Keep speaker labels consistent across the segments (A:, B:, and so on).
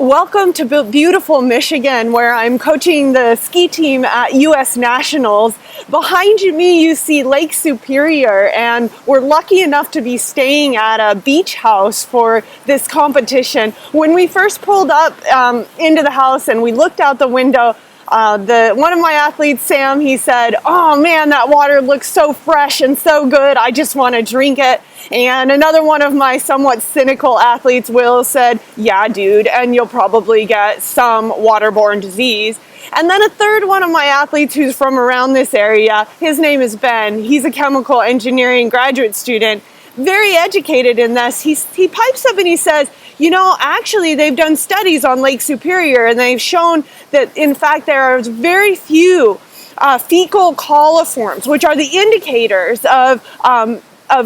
A: Welcome to beautiful Michigan, where I'm coaching the ski team at U.S. Nationals. Behind me you see Lake Superior, and we're lucky enough to be staying at a beach house for this competition. When we first pulled up into the house and we looked out the window, one of my athletes, Sam, he said, "Oh man, that water looks so fresh and so good, I just want to drink it." And another one of my somewhat cynical athletes, Will, said, "Yeah, dude, and you'll probably get some waterborne disease." And then a third one of my athletes who's from around this area, his name is Ben. He's a chemical engineering graduate student, very educated in this. He pipes up and he says, "You know, actually they've done studies on Lake Superior and they've shown that in fact there are very few fecal coliforms, which are the indicators of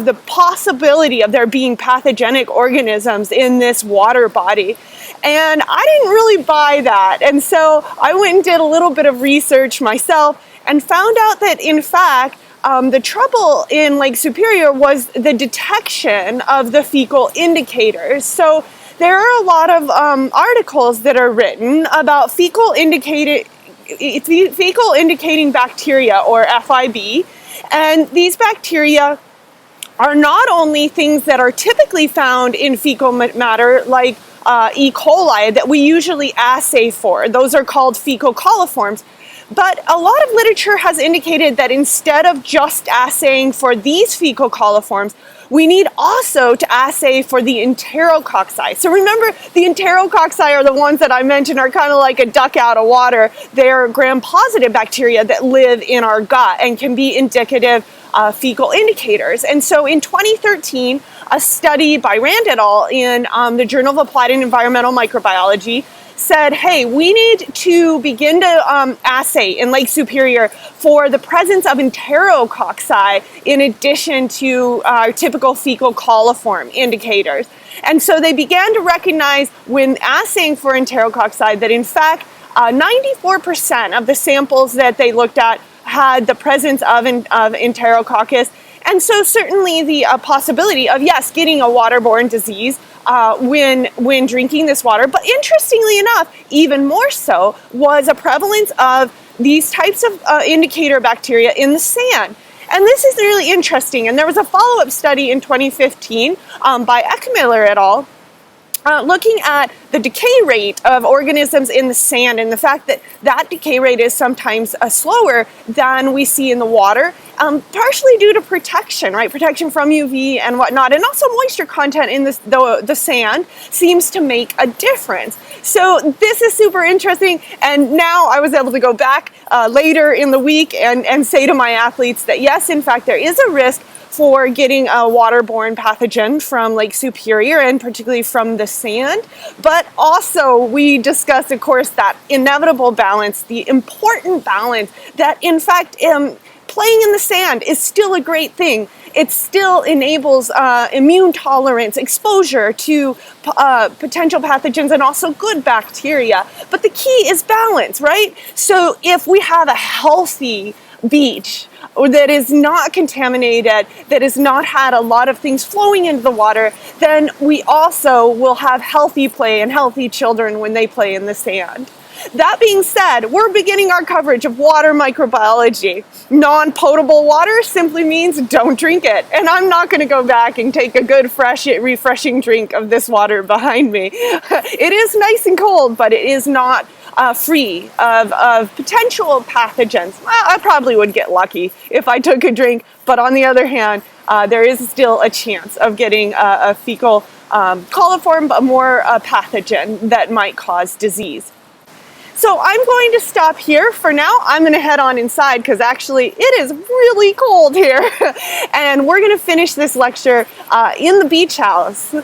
A: the possibility of there being pathogenic organisms in this water body." And I didn't really buy that. And so I went and did a little bit of research myself and found out that in fact the trouble in Lake Superior was the detection of the fecal indicators. So there are a lot of articles that are written about fecal indicating bacteria, or FIB, and these bacteria are not only things that are typically found in fecal matter, like E. coli, that we usually assay for. Those are called fecal coliforms. But a lot of literature has indicated that instead of just assaying for these fecal coliforms, we need also to assay for the enterococci. So remember, the enterococci are the ones that I mentioned are kind of like a duck out of water. They're gram-positive bacteria that live in our gut and can be indicative fecal indicators. And so in 2013, a study by Rand et al. In the Journal of Applied and Environmental Microbiology said, hey, we need to begin to assay in Lake Superior for the presence of enterococci in addition to our typical fecal coliform indicators. And so they began to recognize when assaying for enterococci that in fact 94% of the samples that they looked at had the presence of enterococcus. And so certainly the possibility of, yes, getting a waterborne disease when drinking this water. But interestingly enough, even more so, was a prevalence of these types of indicator bacteria in the sand. And this is really interesting. And there was a follow-up study in 2015 by Eckmiller et al. Looking at the decay rate of organisms in the sand, and the fact that that decay rate is sometimes slower than we see in the water, partially due to protection, right? Protection from UV and whatnot, and also moisture content in the sand seems to make a difference. So this is super interesting, and now I was able to go back later in the week and say to my athletes that yes, in fact, there is a risk for getting a waterborne pathogen from Lake Superior, and particularly from the sand. But also we discussed, of course, that inevitable balance, the important balance that in fact playing in the sand is still a great thing. It still enables immune tolerance, exposure to potential pathogens, and also good bacteria. But the key is balance, right? So if we have a healthy beach that is not contaminated, that has not had a lot of things flowing into the water, then we also will have healthy play and healthy children when they play in the sand. That being said, we're beginning our coverage of water microbiology. Non-potable water simply means don't drink it. And I'm not going to go back and take a good, fresh, refreshing drink of this water behind me. It is nice and cold, but it is not free of potential pathogens. Well, I probably would get lucky if I took a drink, but on the other hand, there is still a chance of getting a fecal coliform, but more pathogen that might cause disease. So I'm going to stop here for now. I'm going to head on inside because actually it is really cold here. And we're going to finish this lecture in the beach house.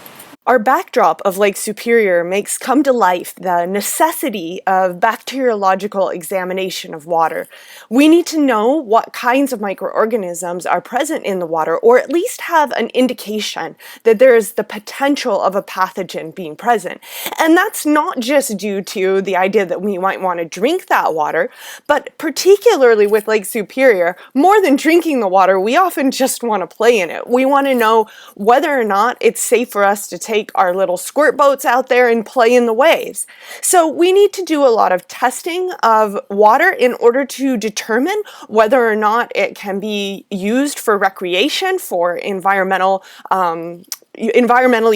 A: Our backdrop of Lake Superior makes come to life the necessity of bacteriological examination of water. We need to know what kinds of microorganisms are present in the water, or at least have an indication that there is the potential of a pathogen being present. And that's not just due to the idea that we might want to drink that water, but particularly with Lake Superior, more than drinking the water, we often just want to play in it. We want to know whether or not it's safe for us to take take our little squirt boats out there and play in the waves. So we need to do a lot of testing of water in order to determine whether or not it can be used for recreation, for environmentally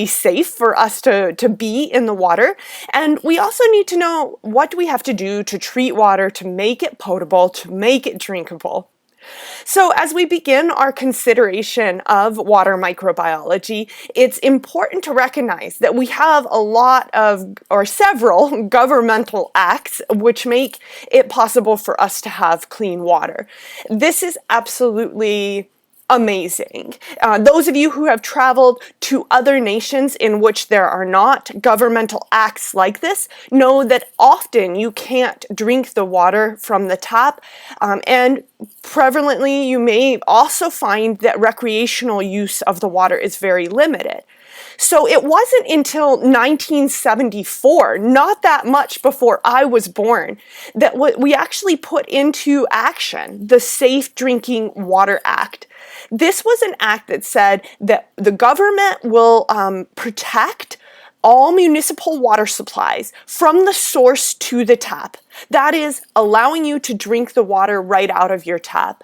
A: safe for us to be in the water. And we also need to know, what do we have to do to treat water, to make it potable, to make it drinkable. So as we begin our consideration of water microbiology, it's important to recognize that we have a lot of, or several, governmental acts which make it possible for us to have clean water. This is absolutely amazing. Those of you who have traveled to other nations in which there are not governmental acts like this know that often you can't drink the water from the tap, and prevalently you may also find that recreational use of the water is very limited. So it wasn't until 1974, not that much before I was born, that we actually put into action the Safe Drinking Water Act. This was an act that said that the government will protect all municipal water supplies from the source to the tap. That is, allowing you to drink the water right out of your tap.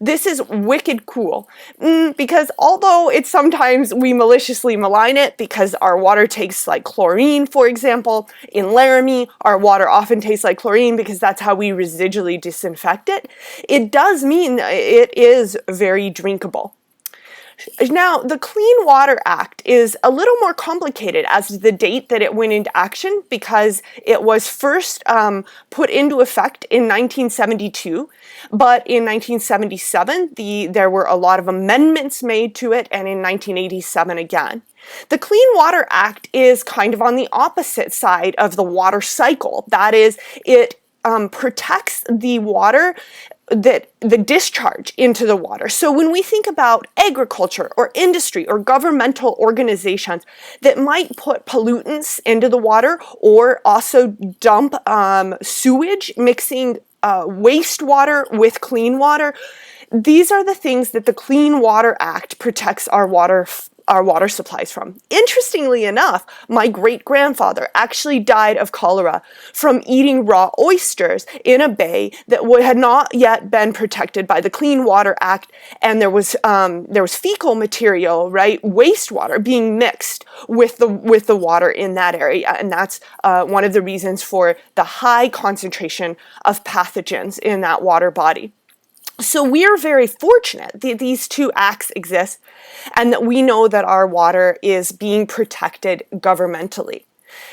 A: This is wicked cool, because although it's sometimes we maliciously malign it because our water tastes like chlorine, for example, in Laramie, our water often tastes like chlorine because that's how we residually disinfect it, it does mean that it is very drinkable. Now, the Clean Water Act is a little more complicated as to the date that it went into action, because it was first put into effect in 1972, but in 1977 there were a lot of amendments made to it, and in 1987 again. The Clean Water Act is kind of on the opposite side of the water cycle. That is, it protects the water, that the discharge into the water. So when we think about agriculture or industry or governmental organizations that might put pollutants into the water, or also dump sewage, mixing wastewater with clean water, these are the things that the Clean Water Act protects our water supplies from. Interestingly enough, my great-grandfather actually died of cholera from eating raw oysters in a bay that had not yet been protected by the Clean Water Act, and there was fecal material, right, wastewater, being mixed with the water in that area, and that's one of the reasons for the high concentration of pathogens in that water body. So we're very fortunate that these two acts exist and that we know that our water is being protected governmentally.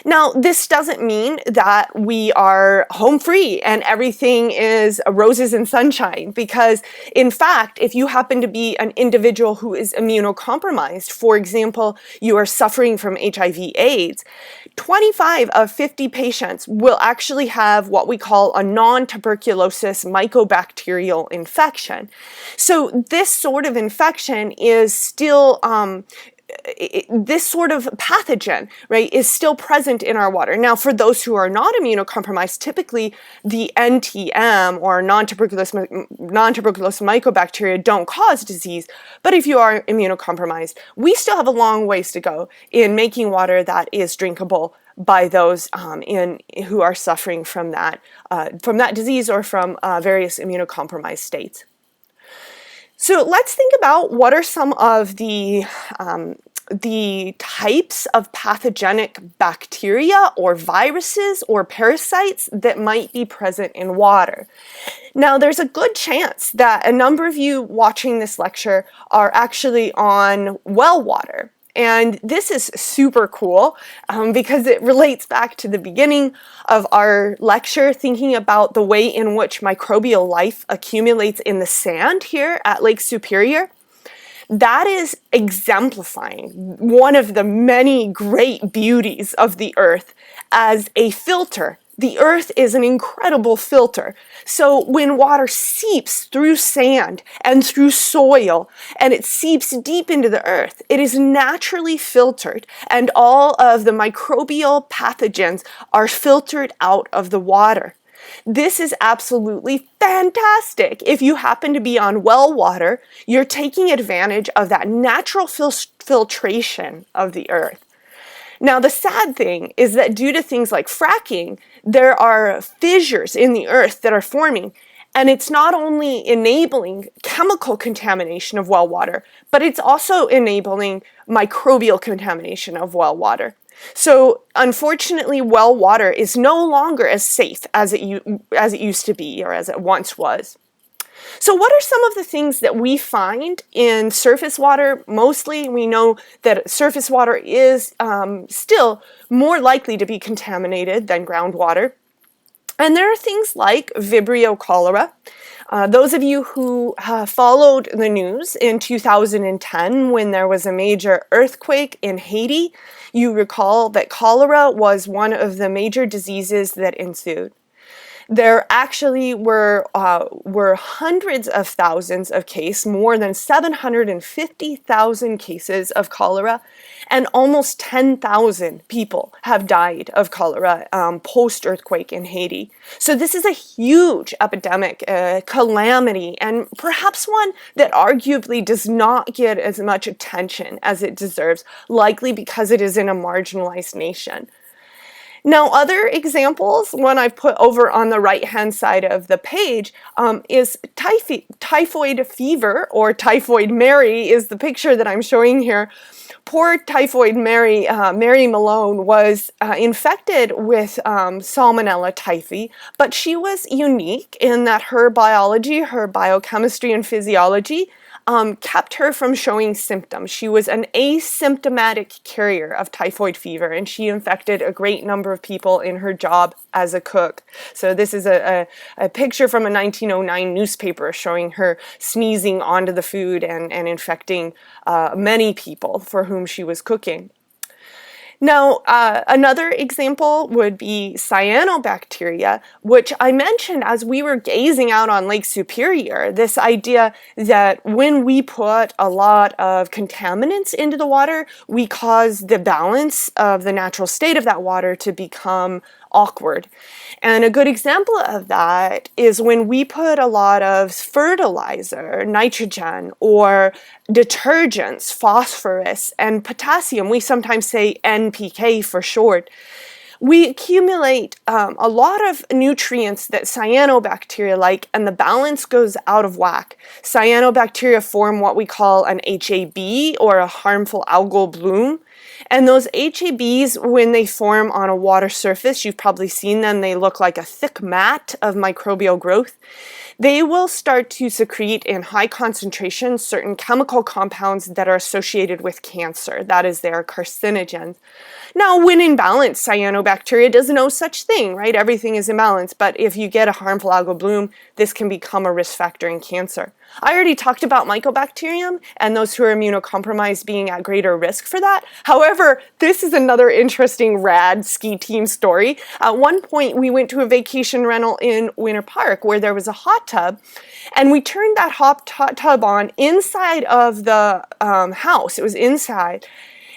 A: Now, this doesn't mean that we are home free and everything is roses and sunshine, because in fact, if you happen to be an individual who is immunocompromised, for example, you are suffering from HIV/AIDS, 25 of 50 patients will actually have what we call a non-tuberculosis mycobacterial infection. So this sort of infection is still this sort of pathogen, right, is still present in our water. Now, for those who are not immunocompromised, typically the NTM, or non-tuberculous mycobacteria, don't cause disease. But if you are immunocompromised, we still have a long ways to go in making water that is drinkable by those who are suffering from that disease, or from various immunocompromised states. So let's think about what are some of the types of pathogenic bacteria or viruses or parasites that might be present in water. Now, there's a good chance that a number of you watching this lecture are actually on well water. And this is super cool because it relates back to the beginning of our lecture, thinking about the way in which microbial life accumulates in the sand here at Lake Superior. That is exemplifying one of the many great beauties of the earth as a filter. The earth is an incredible filter. So when water seeps through sand and through soil, and it seeps deep into the earth, it is naturally filtered, and all of the microbial pathogens are filtered out of the water. This is absolutely fantastic. If you happen to be on well water, you're taking advantage of that natural filtration of the earth. Now, the sad thing is that due to things like fracking, there are fissures in the earth that are forming, and it's not only enabling chemical contamination of well water, but it's also enabling microbial contamination of well water. So unfortunately, well water is no longer as safe as it used to be, or as it once was. So what are some of the things that we find in surface water? Mostly, we know that surface water is still more likely to be contaminated than groundwater. And there are things like Vibrio cholera. Those of you who followed the news in 2010 when there was a major earthquake in Haiti, you recall that cholera was one of the major diseases that ensued. There actually were hundreds of thousands of cases, more than 750,000 cases of cholera, and almost 10,000 people have died of cholera post-earthquake in Haiti. So this is a huge epidemic, calamity, and perhaps one that arguably does not get as much attention as it deserves, likely because it is in a marginalized nation. Now, other examples, one I've put over on the right-hand side of the page, is typhoid fever, or Typhoid Mary is the picture that I'm showing here. Poor Typhoid Mary, Mary Malone, was infected with Salmonella typhi, but she was unique in that her biology, her biochemistry and physiology kept her from showing symptoms. She was an asymptomatic carrier of typhoid fever, and she infected a great number of people in her job as a cook. So this is a picture from a 1909 newspaper showing her sneezing onto the food and infecting many people for whom she was cooking. Now, another example would be cyanobacteria, which I mentioned as we were gazing out on Lake Superior, this idea that when we put a lot of contaminants into the water, we cause the balance of the natural state of that water to become awkward. And a good example of that is when we put a lot of fertilizer, nitrogen, or detergents, phosphorus, and potassium, we sometimes say NPK for short, we accumulate a lot of nutrients that cyanobacteria like, and the balance goes out of whack. Cyanobacteria form what we call an HAB, or a harmful algal bloom. And those HABs, when they form on a water surface, you've probably seen them, they look like a thick mat of microbial growth. They will start to secrete in high concentration certain chemical compounds that are associated with cancer. That is, they are carcinogens. Now, when in balance, cyanobacteria does no such thing, right? Everything is in balance. But if you get a harmful algal bloom, this can become a risk factor in cancer. I already talked about Mycobacterium and those who are immunocompromised being at greater risk for that. However, this is another interesting rad ski team story. At one point, we went to a vacation rental in Winter Park where there was a hot tub, and we turned that hot tub on inside of the house. It was inside.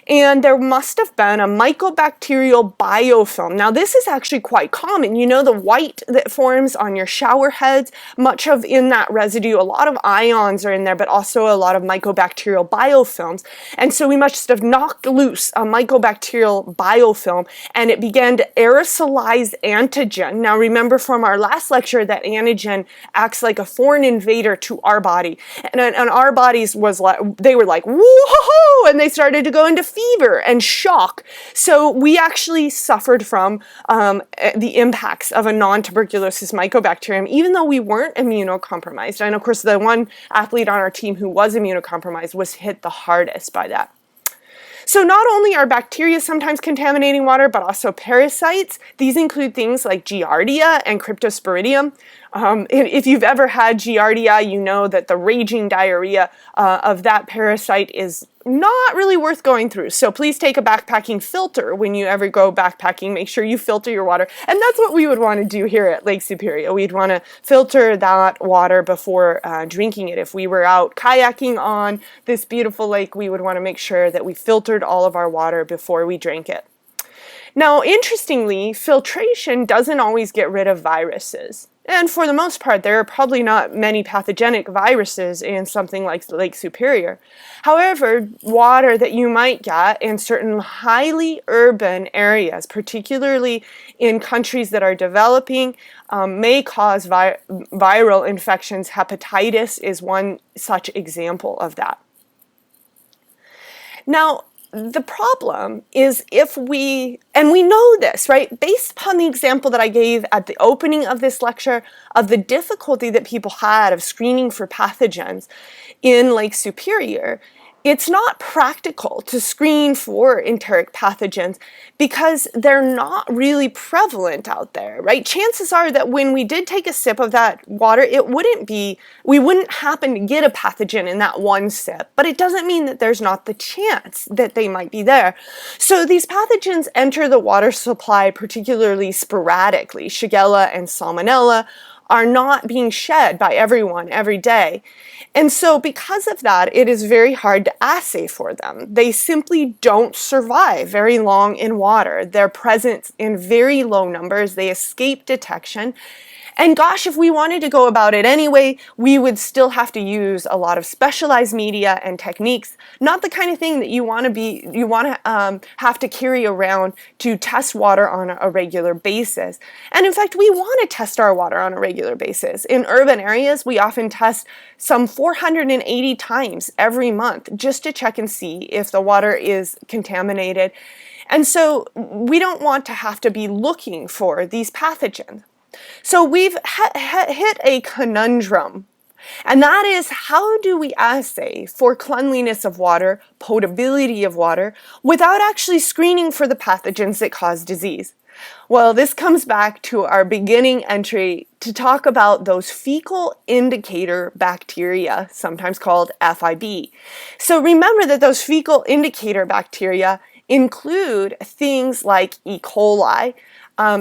A: And there must have been a mycobacterial biofilm. Now, this is actually quite common. You know, the white that forms on your shower heads, much of in that residue, a lot of ions are in there, but also a lot of mycobacterial biofilms. And so we must have knocked loose a mycobacterial biofilm, and it began to aerosolize antigen. Now, remember from our last lecture that antigen acts like a foreign invader to our body. And our bodies was like, they were like, whoa, and they started to go into fever and shock. So we actually suffered from the impacts of a non-tuberculosis mycobacterium, even though we weren't immunocompromised. And of course, the one athlete on our team who was immunocompromised was hit the hardest by that. So not only are bacteria sometimes contaminating water, but also parasites. These include things like Giardia and Cryptosporidium. If you've ever had Giardia, you know that the raging diarrhea of that parasite is not really worth going through. So please take a backpacking filter when you ever go backpacking. Make sure you filter your water. And that's what we would want to do here at Lake Superior. We'd want to filter that water before drinking it. If we were out kayaking on this beautiful lake, we would want to make sure that we filtered all of our water before we drank it. Now, interestingly, filtration doesn't always get rid of viruses. And for the most part, there are probably not many pathogenic viruses in something like Lake Superior. However, water that you might get in certain highly urban areas, particularly in countries that are developing, may cause viral infections. Hepatitis is one such example of that. Now, the problem is and we know this, right? Based upon the example that I gave at the opening of this lecture of the difficulty that people had of screening for pathogens in Lake Superior, it's not practical to screen for enteric pathogens because they're not really prevalent out there, right? Chances are that when we did take a sip of that water, we wouldn't happen to get a pathogen in that one sip, but it doesn't mean that there's not the chance that they might be there. So these pathogens enter the water supply particularly sporadically. Shigella and Salmonella are not being shed by everyone every day. And so because of that, it is very hard to assay for them. They simply don't survive very long in water. They're present in very low numbers. They escape detection. And gosh, if we wanted to go about it anyway, we would still have to use a lot of specialized media and techniques, not the kind of thing that you want to have to carry around to test water on a regular basis. And in fact, we want to test our water on a regular basis. In urban areas, we often test some 480 times every month just to check and see if the water is contaminated. And so we don't want to have to be looking for these pathogens. So we've hit a conundrum, and that is, how do we assay for cleanliness of water, potability of water, without actually screening for the pathogens that cause disease? Well, this comes back to our beginning entry to talk about those fecal indicator bacteria, sometimes called FIB. So remember that those fecal indicator bacteria include things like E. coli.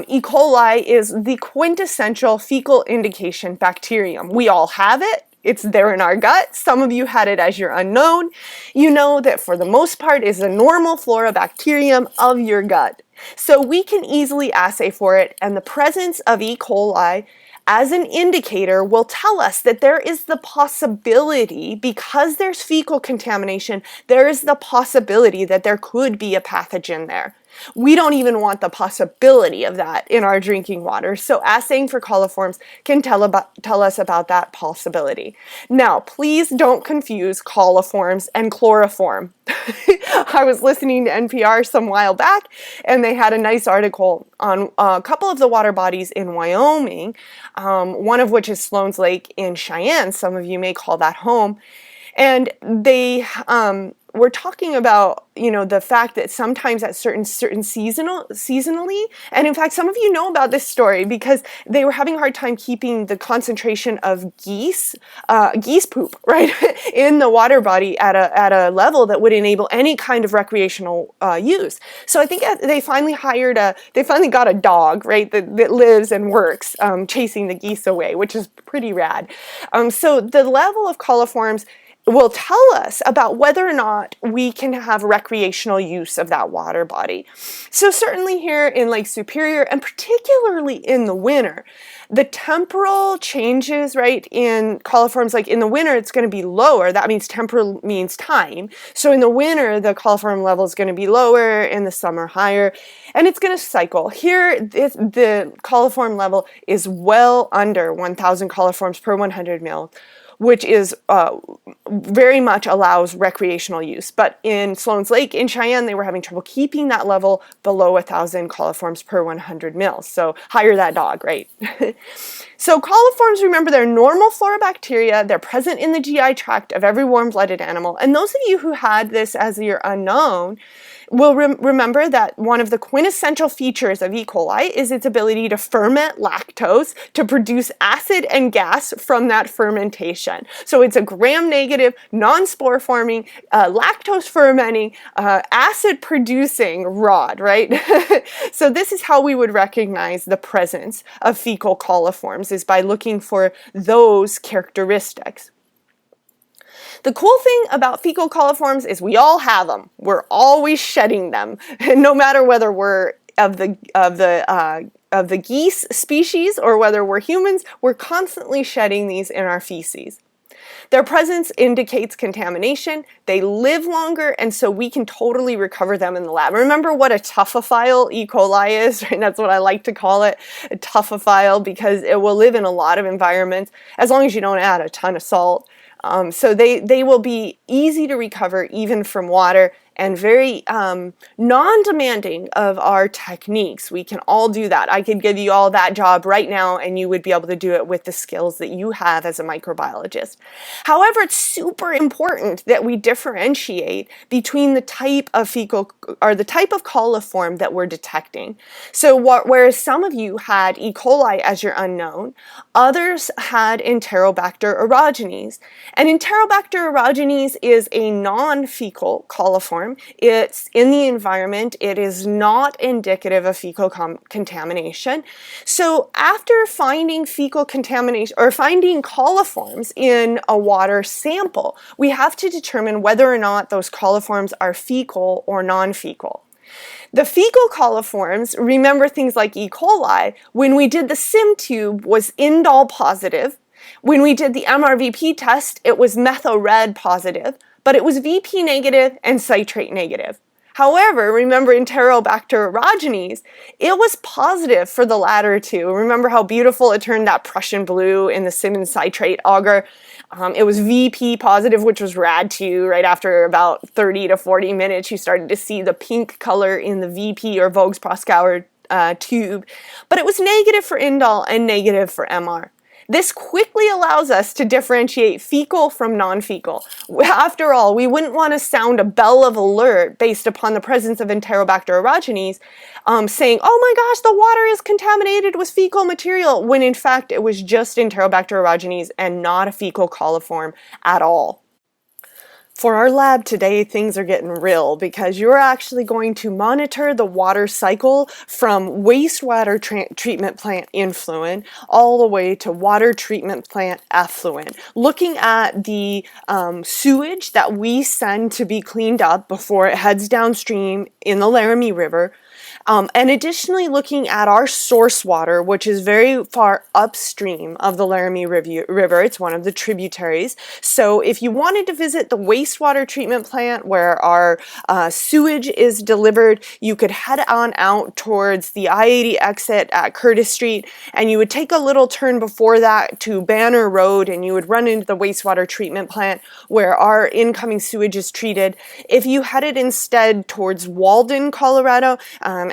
A: E. coli is the quintessential fecal indication bacterium. We all have it. It's there in our gut. Some of you had it as your unknown. You know that for the most part is a normal flora bacterium of your gut. So we can easily assay for it, and the presence of E. coli as an indicator will tell us that there is the possibility, because there's fecal contamination, there is the possibility that there could be a pathogen there. We don't even want the possibility of that in our drinking water. So assaying for coliforms can tell us about that possibility. Now, please don't confuse coliforms and chloroform. I was listening to NPR some while back, and they had a nice article on a couple of the water bodies in Wyoming, one of which is Sloan's Lake in Cheyenne. Some of you may call that home. And they we're talking about, the fact that sometimes at seasonally, and in fact, some of you know about this story because they were having a hard time keeping the concentration of geese poop, right, in the water body at a level that would enable any kind of recreational use. So I think they finally got a dog, right, that lives and works chasing the geese away, which is pretty rad. So the level of coliforms will tell us about whether or not we can have recreational use of that water body. So certainly here in Lake Superior, and particularly in the winter, the temporal changes, right, in coliforms, like in the winter, it's going to be lower. That means temporal means time. So in the winter, the coliform level is going to be lower, in the summer higher, and it's going to cycle. Here, the coliform level is well under 1,000 coliforms per 100 ml, which is very much allows recreational use. But in Sloan's Lake in Cheyenne, they were having trouble keeping that level below 1,000 coliforms per 100 ml. So hire that dog, right? So coliforms, remember, they're normal flora bacteria. They're present in the GI tract of every warm-blooded animal. And those of you who had this as your unknown will remember that one of the quintessential features of E. coli is its ability to ferment lactose to produce acid and gas from that fermentation. So it's a gram-negative, non-spore forming, lactose fermenting, acid producing rod, right? So this is how we would recognize the presence of fecal coliforms, is by looking for those characteristics. The cool thing about fecal coliforms is we all have them. We're always shedding them, no matter whether we're the geese species or whether we're humans, we're constantly shedding these in our feces. Their presence indicates contamination, they live longer, and so we can totally recover them in the lab. Remember what a toughophile E. coli is, right? That's what I like to call it, a toughophile, because it will live in a lot of environments as long as you don't add a ton of salt. So they will be easy to recover even from water, and very non-demanding of our techniques. We can all do that. I could give you all that job right now and you would be able to do it with the skills that you have as a microbiologist. However, it's super important that we differentiate between the type of fecal or the type of coliform that we're detecting. So whereas some of you had E. coli as your unknown, others had Enterobacter aerogenes. And Enterobacter aerogenes is a non-fecal coliform. It's in the environment. It is not indicative of fecal contamination. So after finding fecal contamination or finding coliforms in a water sample, we have to determine whether or not those coliforms are fecal or non-fecal. The fecal coliforms, remember things like E. coli, when we did the SIM tube was indol positive. When we did the MRVP test, it was methyl-red positive, but it was VP negative and citrate negative. However, remember Enterobacter aerogenes, it was positive for the latter two. Remember how beautiful it turned that Prussian blue in the Simmons citrate agar? It was VP positive, which was rad too. Right after about 30 to 40 minutes, you started to see the pink color in the VP or Voges-Proskauer tube. But it was negative for indol and negative for MR. This quickly allows us to differentiate fecal from non-fecal. After all, we wouldn't want to sound a bell of alert based upon the presence of Enterobacter aerogenes, saying, oh my gosh, the water is contaminated with fecal material, when in fact it was just Enterobacter aerogenes and not a fecal coliform at all. For our lab today, things are getting real because you're actually going to monitor the water cycle from wastewater treatment plant influent all the way to water treatment plant effluent, looking at the sewage that we send to be cleaned up before it heads downstream in the Laramie River. And additionally looking at our source water, which is very far upstream of the Laramie River. It's one of the tributaries. So if you wanted to visit the wastewater treatment plant where our sewage is delivered, you could head on out towards the I-80 exit at Curtis Street, and you would take a little turn before that to Banner Road, and you would run into the wastewater treatment plant where our incoming sewage is treated. If you headed instead towards Walden, Colorado,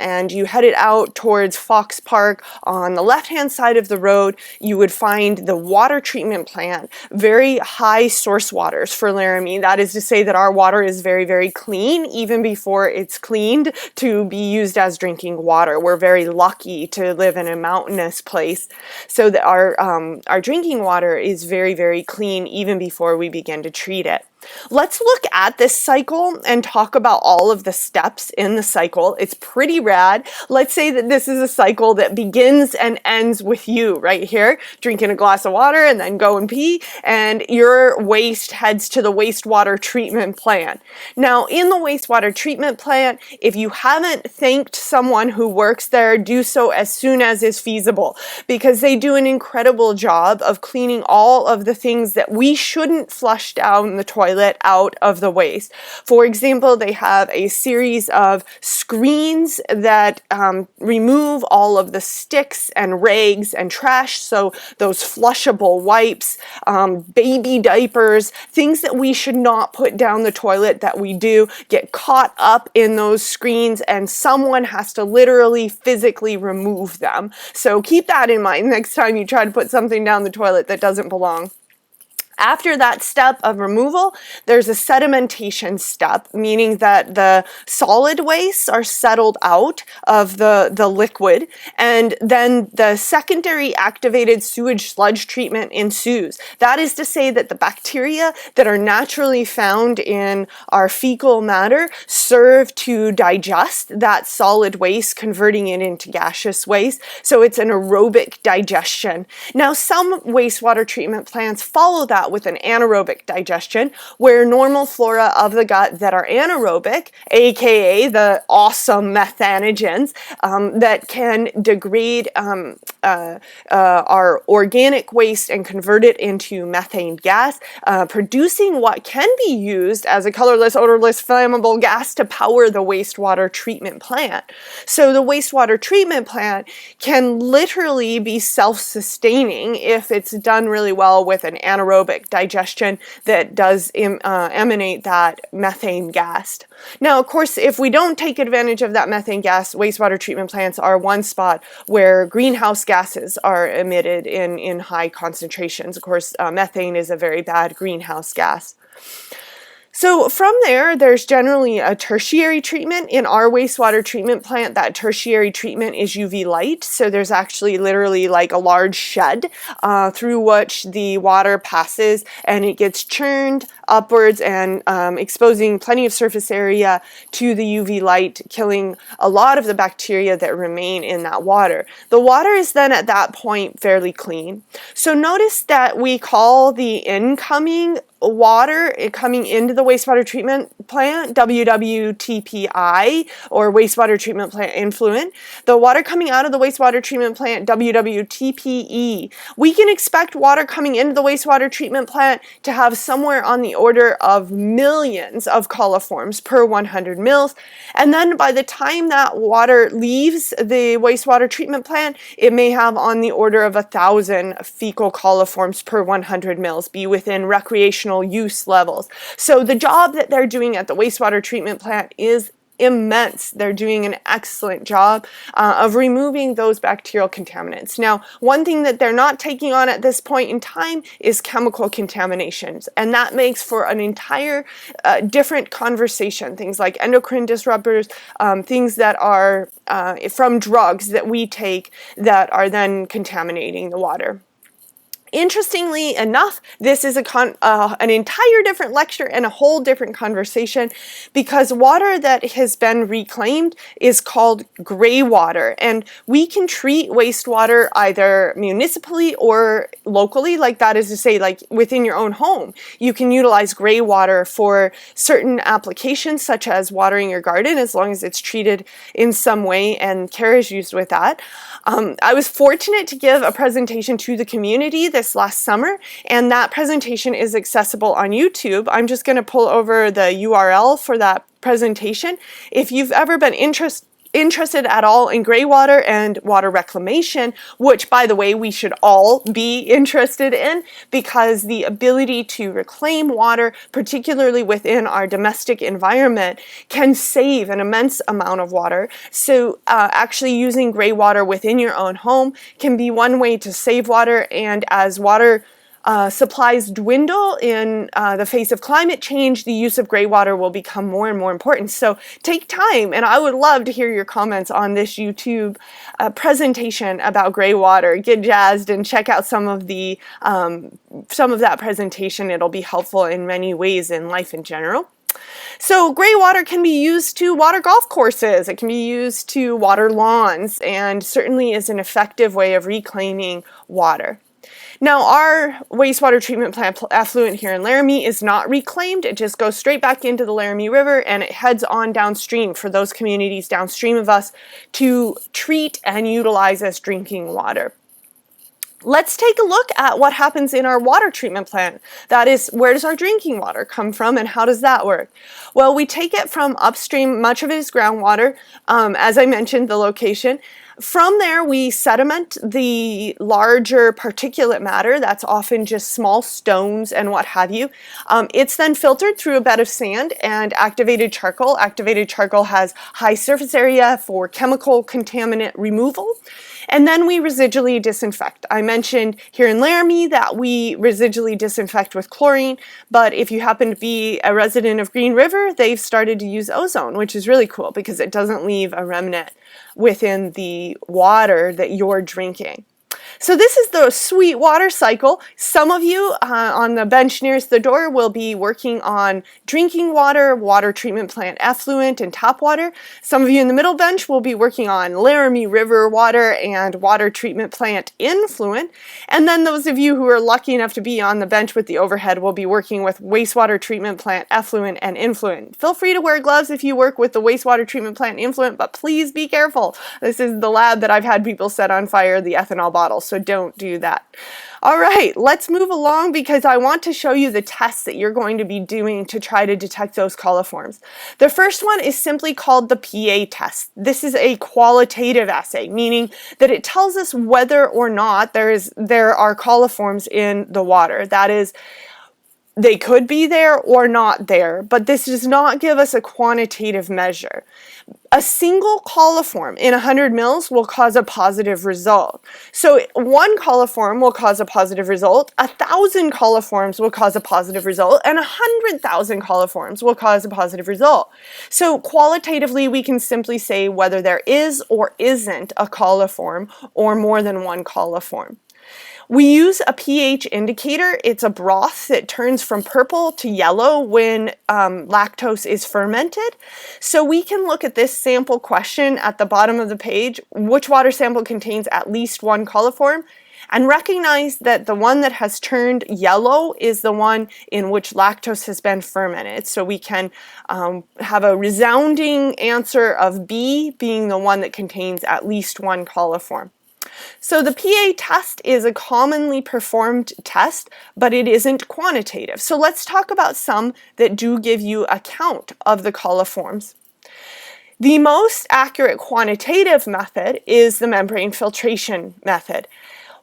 A: and you headed out towards Fox Park on the left-hand side of the road, you would find the water treatment plant, very high source waters for Laramie. That is to say that our water is very, very clean, even before it's cleaned to be used as drinking water. We're very lucky to live in a mountainous place, so that our drinking water is very, very clean even before we begin to treat it. Let's look at this cycle and talk about all of the steps in the cycle. It's pretty rad. Let's say that this is a cycle that begins and ends with you right here, drinking a glass of water and then go and pee, and your waste heads to the wastewater treatment plant. Now, in the wastewater treatment plant, if you haven't thanked someone who works there, do so as soon as is feasible, because they do an incredible job of cleaning all of the things that we shouldn't flush down the toilet out of the waste. For example, they have a series of screens that remove all of the sticks and rags and trash, so those flushable wipes, baby diapers, things that we should not put down the toilet that we do get caught up in those screens, and someone has to literally physically remove them. So keep that in mind next time you try to put something down the toilet that doesn't belong. After that step of removal, there's a sedimentation step, meaning that the solid wastes are settled out of the liquid, and then the secondary activated sewage sludge treatment ensues. That is to say that the bacteria that are naturally found in our fecal matter serve to digest that solid waste, converting it into gaseous waste. So it's an aerobic digestion. Now, some wastewater treatment plants follow that that with an anaerobic digestion, where normal flora of the gut that are anaerobic, aka the awesome methanogens that can degrade our organic waste and convert it into methane gas, producing what can be used as a colorless, odorless, flammable gas to power the wastewater treatment plant. So the wastewater treatment plant can literally be self-sustaining if it's done really well with an anaerobic digestion that does emanate that methane gas. Now, of course, if we don't take advantage of that methane gas, wastewater treatment plants are one spot where greenhouse gases are emitted in high concentrations. Of course, methane is a very bad greenhouse gas. So from there, there's generally a tertiary treatment. In our wastewater treatment plant, that tertiary treatment is UV light. So there's actually literally like a large shed through which the water passes, and it gets churned upwards and exposing plenty of surface area to the UV light, killing a lot of the bacteria that remain in that water. The water is then at that point fairly clean. So notice that we call the incoming water coming into the wastewater treatment plant WWTPI, or wastewater treatment plant influent. The water coming out of the wastewater treatment plant WWTPE. We can expect water coming into the wastewater treatment plant to have somewhere on the order of millions of coliforms per 100 mils. And then by the time that water leaves the wastewater treatment plant, it may have on the order of 1,000 fecal coliforms per 100 mils, be within recreational use levels. So the job that they're doing at the wastewater treatment plant is immense. They're doing an excellent job of removing those bacterial contaminants. Now, one thing that they're not taking on at this point in time is chemical contaminations, and that makes for an entire different conversation. Things like endocrine disruptors, things that are from drugs that we take that are then contaminating the water. Interestingly enough, this is an entire different lecture and a whole different conversation, because water that has been reclaimed is called gray water, and we can treat wastewater either municipally or locally, like that is to say, like within your own home. You can utilize gray water for certain applications, such as watering your garden, as long as it's treated in some way and care is used with that. I was fortunate to give a presentation to the community this last summer, and that presentation is accessible on YouTube. I'm just going to pull over the URL for that presentation. If you've ever been interested at all in gray water and water reclamation, which by the way we should all be interested in, because the ability to reclaim water, particularly within our domestic environment, can save an immense amount of water. So actually using gray water within your own home can be one way to save water, and as water supplies dwindle in the face of climate change, the use of gray water will become more and more important. So take time, and I would love to hear your comments on this YouTube presentation about gray water. Get jazzed and check out some of that presentation. It'll be helpful in many ways in life in general. So gray water can be used to water golf courses, it can be used to water lawns, and certainly is an effective way of reclaiming water. Now, our wastewater treatment plant effluent here in Laramie is not reclaimed. It just goes straight back into the Laramie River, and it heads on downstream for those communities downstream of us to treat and utilize as drinking water. Let's take a look at what happens in our water treatment plant. That is, where does our drinking water come from, and how does that work? Well, we take it from upstream. Much of it is groundwater, as I mentioned, the location. From there, we sediment the larger particulate matter. That's often just small stones and what have you. It's then filtered through a bed of sand and activated charcoal. Activated charcoal has high surface area for chemical contaminant removal. And then we residually disinfect. I mentioned here in Laramie that we residually disinfect with chlorine, but if you happen to be a resident of Green River, they've started to use ozone, which is really cool because it doesn't leave a remnant within the water that you're drinking. So this is the sweet water cycle. Some of you on the bench nearest the door will be working on drinking water, water treatment plant effluent, and tap water. Some of you in the middle bench will be working on Laramie River water and water treatment plant influent. And then those of you who are lucky enough to be on the bench with the overhead will be working with wastewater treatment plant effluent and influent. Feel free to wear gloves if you work with the wastewater treatment plant influent, but please be careful. This is the lab that I've had people set on fire, the ethanol bottles. So don't do that. All right, let's move along because I want to show you the tests that you're going to be doing to try to detect those coliforms. The first one is simply called the PA test. This is a qualitative assay, meaning that it tells us whether or not there are coliforms in the water. That is, they could be there or not there, but this does not give us a quantitative measure. A single coliform in 100 mils will cause a positive result. So one coliform will cause a positive result, 1,000 coliforms will cause a positive result, and 100,000 coliforms will cause a positive result. So qualitatively, we can simply say whether there is or isn't a coliform or more than one coliform. We use a pH indicator. It's a broth that turns from purple to yellow when lactose is fermented. So we can look at this sample question at the bottom of the page, which water sample contains at least one coliform, and recognize that the one that has turned yellow is the one in which lactose has been fermented. So we can have a resounding answer of B being the one that contains at least one coliform. So the PA test is a commonly performed test, but it isn't quantitative. So let's talk about some that do give you a count of the coliforms. The most accurate quantitative method is the membrane filtration method.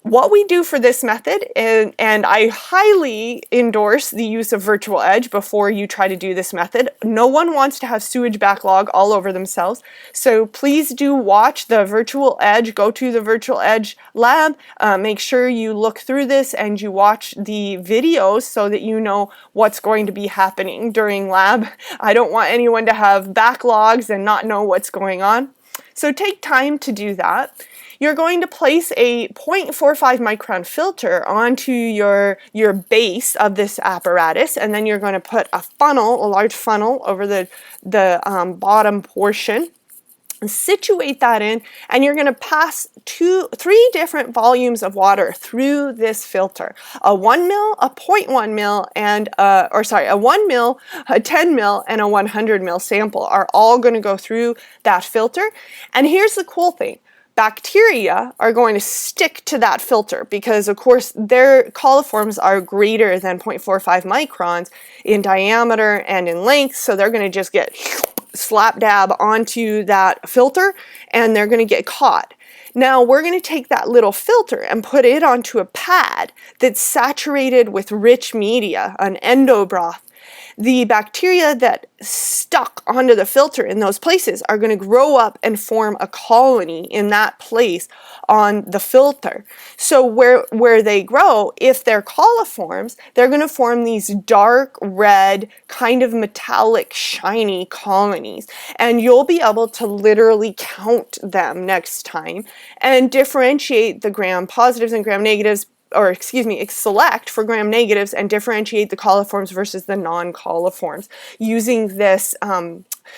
A: What we do for this method, and I highly endorse the use of virtual edge before you try to do this method. No one wants to have sewage backlog all over themselves, so please do watch the virtual edge. Go to the virtual edge lab, make sure you look through this and you watch the videos so that you know what's going to be happening during lab. I don't want anyone to have backlogs and not know what's going on. So take time to do that. You're going to place a 0.45 micron filter onto your base of this apparatus, and then you're going to put a funnel, a large funnel, over the bottom portion. Situate that in, and you're going to pass three different volumes of water through this filter: a 1 mil, a 0.1 mil, and a 1 mil, a 10 mil, and a 100 mil sample are all going to go through that filter. And here's the cool thing. Bacteria are going to stick to that filter because, of course, their coliforms are greater than 0.45 microns in diameter and in length, so they're going to just get slap dab onto that filter and they're going to get caught. Now we're going to take that little filter and put it onto a pad that's saturated with rich media, an endobroth. The bacteria that stuck onto the filter in those places are going to grow up and form a colony in that place on the filter. So where they grow, if they're coliforms, they're going to form these dark red, kind of metallic, shiny colonies. And you'll be able to literally count them next time and differentiate the gram positives and gram negatives, or excuse me, select for gram negatives and differentiate the coliforms versus the non-coliforms using this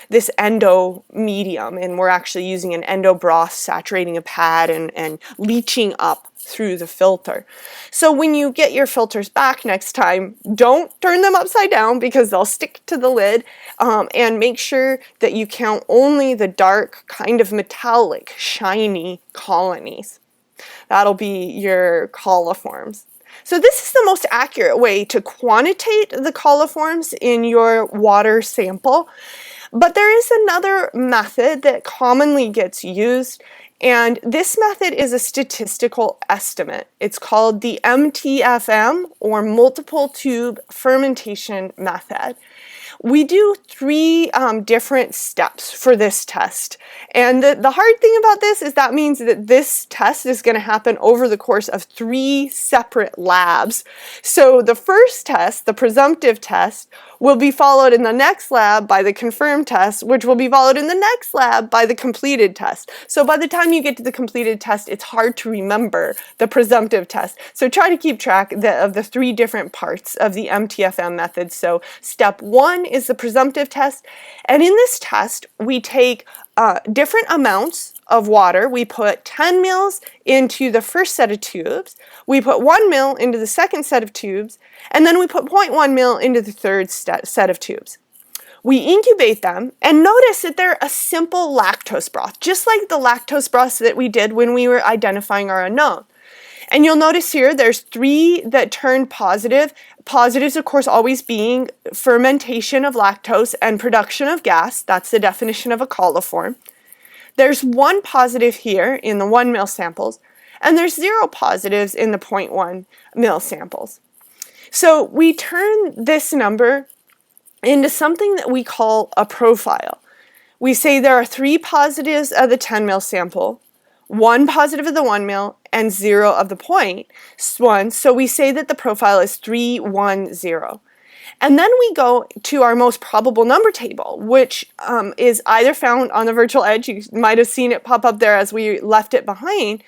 A: this endo medium. And we're actually using an endo broth, saturating a pad and leaching up through the filter. So when you get your filters back next time, don't turn them upside down because they'll stick to the lid, and make sure that you count only the dark, kind of metallic, shiny colonies. That'll be your coliforms. So this is the most accurate way to quantitate the coliforms in your water sample. But there is another method that commonly gets used, and this method is a statistical estimate. It's called the MTFM, or multiple tube fermentation method. We do three different steps for this test. And the hard thing about this is that means that this test is going to happen over the course of 3 separate labs. So the first test, the presumptive test, will be followed in the next lab by the confirmed test, which will be followed in the next lab by the completed test. So by the time you get to the completed test, it's hard to remember the presumptive test. So try to keep track of the 3 different parts of the MTFM method. So step 1 is the presumptive test, and in this test we take different amounts of water. We put 10 mils into the first set of tubes, we put 1 mil into the second set of tubes, and then we put 0.1 mil into the third set of tubes. We incubate them, and notice that they're a simple lactose broth, just like the lactose broths that we did when we were identifying our unknown. And you'll notice here there's 3 that turn positive. Positives, of course, always being fermentation of lactose and production of gas. That's the definition of a coliform. There's 1 positive here in the 1 mil samples, and there's 0 positives in the 0.1 mil samples. So we turn this number into something that we call a profile. We say there are 3 positives of the 10 mil sample, 1 positive of the 1 mil, and 0 of the 0.1. So we say that the profile is 3, 1, 0. And then we go to our most probable number table, which is either found on the virtual edge. You might have seen it pop up there as we left it behind.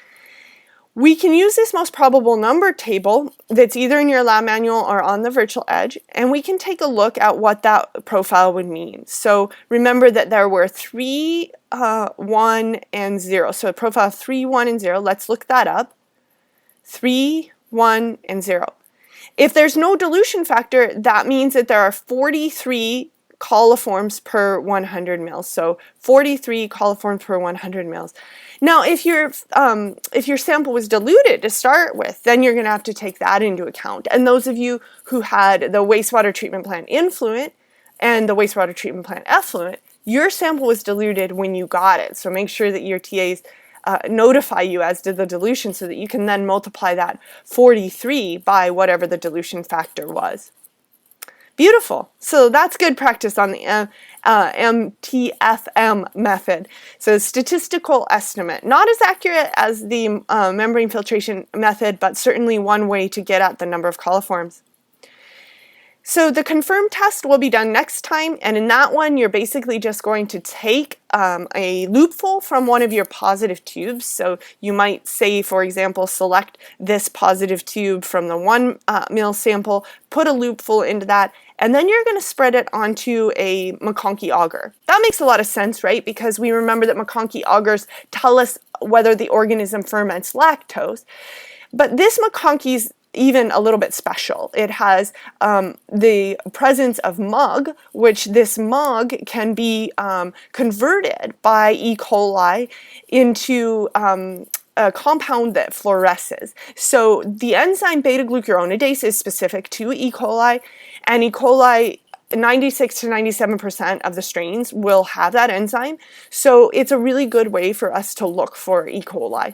A: We can use this most probable number table that's either in your lab manual or on the virtual edge, and we can take a look at what that profile would mean. So remember that there were 3, 1, and 0. So a profile of 3, 1, and 0. Let's look that up. 3, 1, and 0. If there's no dilution factor, that means that there are 43 coliforms per 100 mils. So 43 coliforms per 100 mils. Now, if your sample was diluted to start with, then you're going to have to take that into account. And those of you who had the wastewater treatment plant influent and the wastewater treatment plant effluent, your sample was diluted when you got it. So make sure that your TAs notify you as to the dilution so that you can then multiply that 43 by whatever the dilution factor was. Beautiful. So that's good practice on the MTFM method. So statistical estimate. Not as accurate as the membrane filtration method, but certainly one way to get at the number of coliforms. So the confirmed test will be done next time, and in that one you're basically just going to take a loopful from one of your positive tubes. So you might say, for example, select this positive tube from the 1 mil sample, put a loopful into that, and then you're going to spread it onto a McConkey auger. That makes a lot of sense, right? Because we remember that McConkey augers tell us whether the organism ferments lactose. But this McConkey's even a little bit special. It has the presence of mug, which this mug can be converted by E. coli into a compound that fluoresces. So the enzyme beta-glucuronidase is specific to E. coli, and E. coli 96 to 97% of the strains will have that enzyme. So it's a really good way for us to look for E. coli.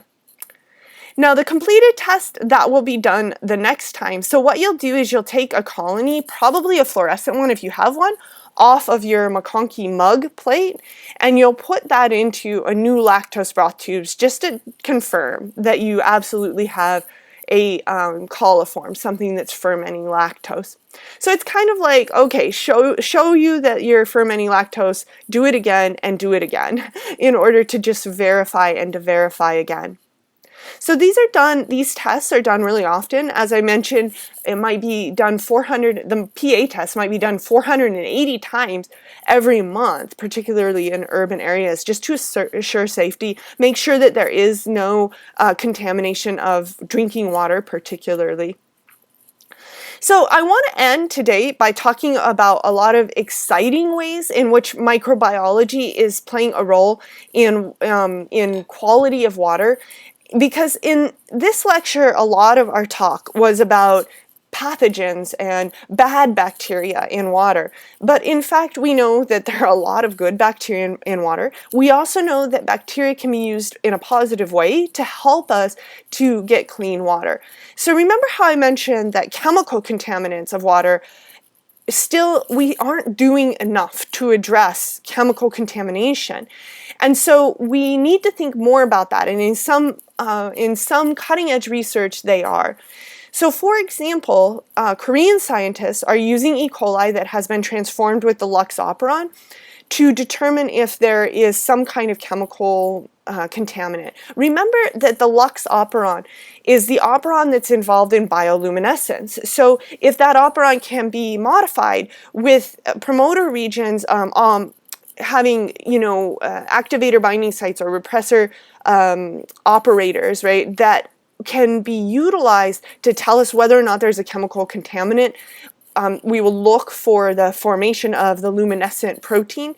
A: Now the completed test, that will be done the next time. So what you'll do is you'll take a colony, probably a fluorescent one if you have one, off of your McConkey mug plate, and you'll put that into a new lactose broth tubes just to confirm that you absolutely have a coliform, something that's fermenting lactose. So it's kind of like, okay, show you that you're fermenting lactose, do it again and do it again in order to just verify and to verify again. So these tests are done really often. As I mentioned, it might be done the PA test might be done 480 times every month, particularly in urban areas, just to assure safety. Make sure that there is no contamination of drinking water, particularly. So I want to end today by talking about a lot of exciting ways in which microbiology is playing a role in quality of water. Because in this lecture, a lot of our talk was about pathogens and bad bacteria in water. But in fact, we know that there are a lot of good bacteria in water. We also know that bacteria can be used in a positive way to help us to get clean water. So remember how I mentioned that chemical contaminants of water still we aren't doing enough to address chemical contamination. And so we need to think more about that. And in some cutting edge research, they are. So for example, Korean scientists are using E. coli that has been transformed with the Lux operon to determine if there is some kind of chemical contaminant. Remember that the Lux operon is the operon that's involved in bioluminescence. So if that operon can be modified with promoter regions having, activator binding sites or repressor operators, right, that can be utilized to tell us whether or not there's a chemical contaminant. We will look for the formation of the luminescent protein,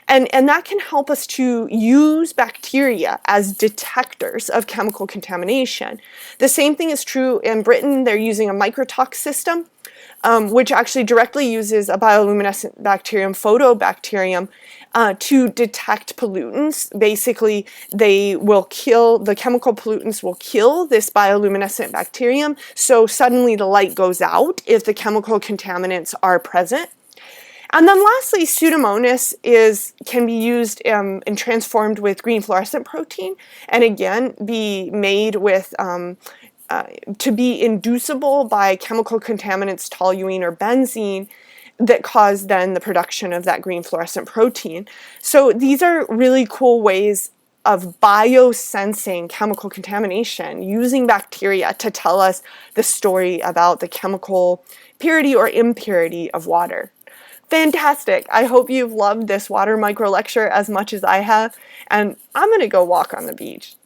A: and that can help us to use bacteria as detectors of chemical contamination. The same thing is true in Britain. They're using a microtox system, which actually directly uses a bioluminescent bacterium, photobacterium, to detect pollutants. Basically, the chemical pollutants will kill this bioluminescent bacterium, so suddenly the light goes out if the chemical contaminants are present. And then lastly, Pseudomonas can be used and transformed with green fluorescent protein, and again be made with to be inducible by chemical contaminants toluene or benzene that cause then the production of that green fluorescent protein. So these are really cool ways of biosensing chemical contamination using bacteria to tell us the story about the chemical purity or impurity of water. Fantastic! I hope you've loved this water micro lecture as much as I have, and I'm going to go walk on the beach.